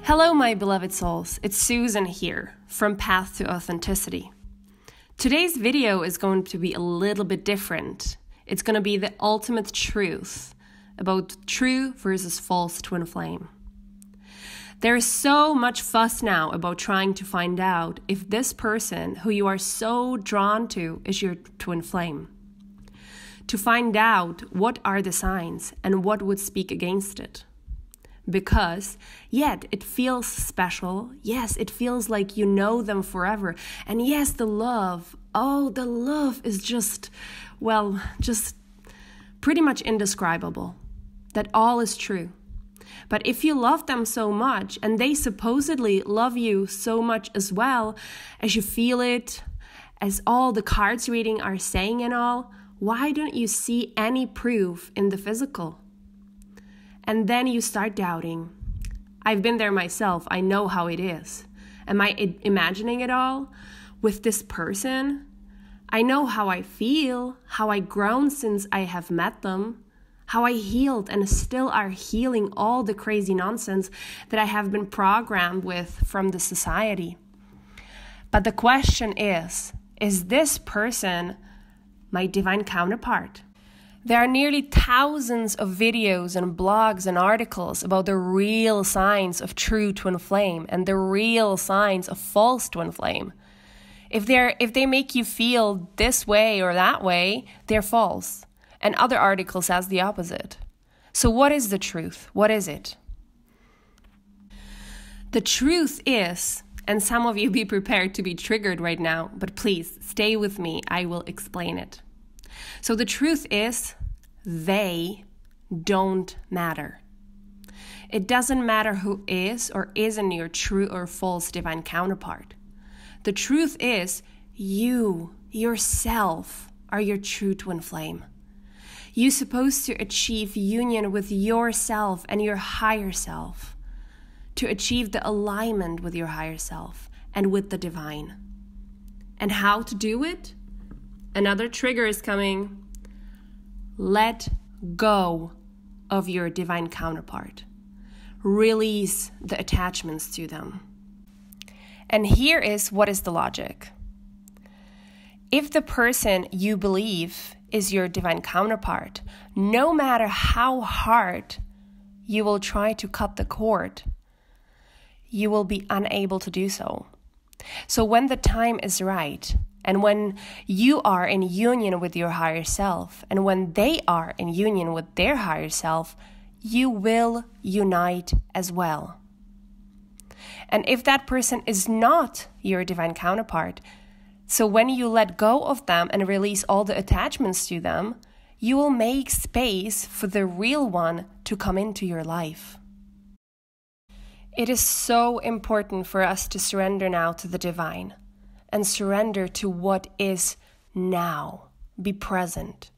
Hello, my beloved souls. It's Susan here from Path to Authenticity. Today's video is going to be a little bit different. It's going to be the ultimate truth about true versus false twin flame. There is so much fuss now about trying to find out if this person who you are so drawn to is your twin flame. To find out what are the signs and what would speak against it. Because, yet, it feels special. Yes, it feels like you know them forever. And yes, the love is just pretty much indescribable. That all is true. But if you love them so much, and they supposedly love you so much as well, as you feel it, as all the cards reading are saying and all, why don't you see any proof in the physical? And then you start doubting. I've been there myself. I know how it is. Am I imagining it all with this person? I know how I feel, how I've grown since I have met them, how I healed and still are healing all the crazy nonsense that I have been programmed with from the society. But the question is this person my divine counterpart? There are nearly thousands of videos and blogs and articles about the real signs of true twin flame and the real signs of false twin flame. If they make you feel this way or that way, they're false. And other articles says the opposite. So what is the truth? What is it? The truth is, and some of you be prepared to be triggered right now, but please stay with me. I will explain it. So the truth is, they don't matter. It doesn't matter who is or isn't your true or false divine counterpart. The truth is, you, yourself, are your true twin flame. You're supposed to achieve union with yourself and your higher self, to achieve the alignment with your higher self and with the divine. And how to do it? Another trigger is coming. Let go of your divine counterpart. Release the attachments to them. And here is what is the logic. If the person you believe is your divine counterpart, no matter how hard you will try to cut the cord, you will be unable to do so. So when the time is right, and when you are in union with your higher self, and when they are in union with their higher self, you will unite as well. And if that person is not your divine counterpart, so when you let go of them and release all the attachments to them, you will make space for the real one to come into your life. It is so important for us to surrender now to the divine and surrender to what is now. Be present.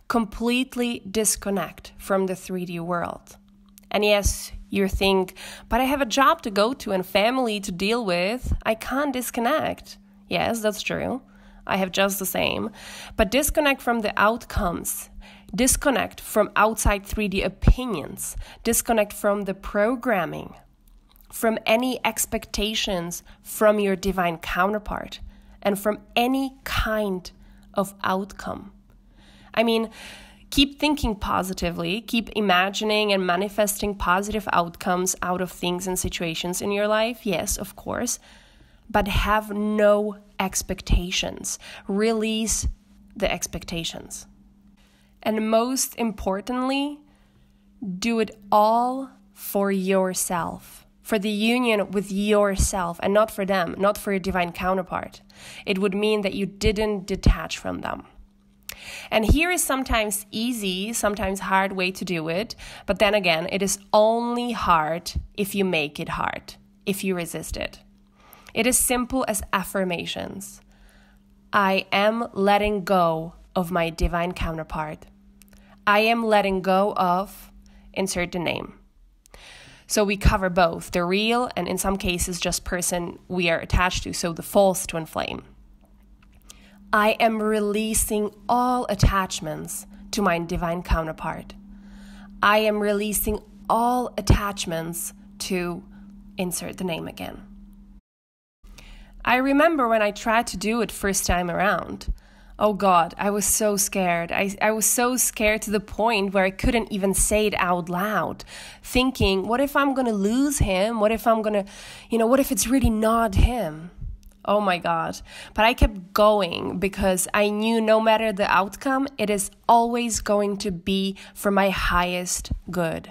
Completely disconnect from the 3D world. And yes, you think, but I have a job to go to and family to deal with. I can't disconnect. Yes, that's true. I have just the same. But disconnect from the outcomes. Disconnect from outside 3D opinions. Disconnect from the programming. From any expectations from your divine counterpart. And from any kind of outcome. I mean, keep thinking positively, keep imagining and manifesting positive outcomes out of things and situations in your life. Yes, of course. But have no expectations. Release the expectations. And most importantly, do it all for yourself. For the union with yourself and not for them, not for your divine counterpart. It would mean that you didn't detach from them. And here is sometimes easy, sometimes hard way to do it. But then again, it is only hard if you make it hard, if you resist it. It is simple as affirmations. I am letting go of my divine counterpart. I am letting go of, insert the name. So we cover both the real and in some cases just person we are attached to, so the false twin flame. I am releasing all attachments to my divine counterpart. I am releasing all attachments to insert the name again. I remember when I tried to do it first time around. Oh God, I was so scared. I was so scared to the point where I couldn't even say it out loud, thinking, what if I'm going to lose him? What if I'm going to, what if it's really not him? Oh my God. But I kept going because I knew no matter the outcome, it is always going to be for my highest good.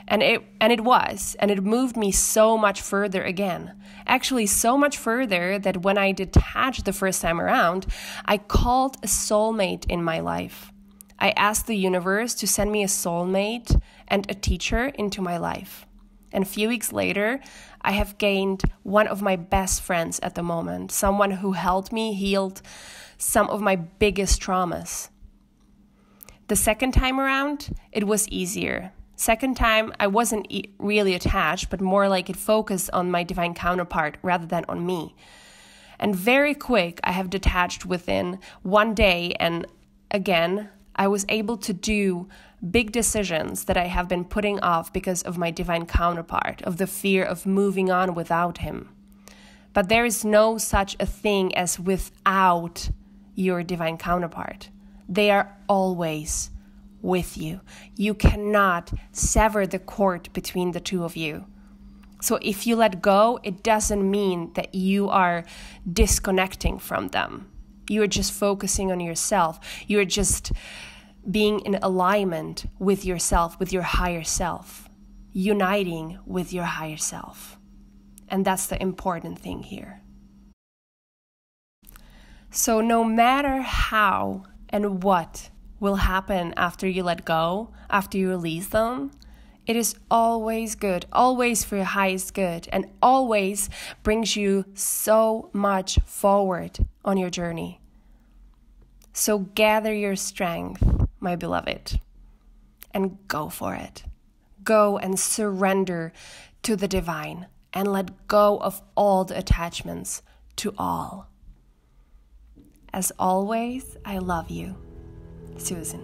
And it was, and it moved me so much further again. Actually, so much further that when I detached the first time around, I called a soulmate in my life. I asked the universe to send me a soulmate and a teacher into my life. And a few weeks later, I have gained one of my best friends at the moment, someone who helped me heal some of my biggest traumas. The second time around, it was easier. Second time, I wasn't really attached, but more like it focused on my divine counterpart rather than on me. And very quick, I have detached within one day, and again, I was able to do big decisions that I have been putting off because of my divine counterpart, of the fear of moving on without him. But there is no such a thing as without your divine counterpart. They are always with you. You cannot sever the cord between the two of you. So if you let go, it doesn't mean that you are disconnecting from them. You're just focusing on yourself. You're just being in alignment with yourself, with your higher self, uniting with your higher self. And that's the important thing here. So no matter how and what will happen after you let go, after you release them, it is always good, always for your highest good, and always brings you so much forward on your journey. So gather your strength, my beloved, and go for it. Go and surrender to the divine and let go of all the attachments to all. As always, I love you. Susan.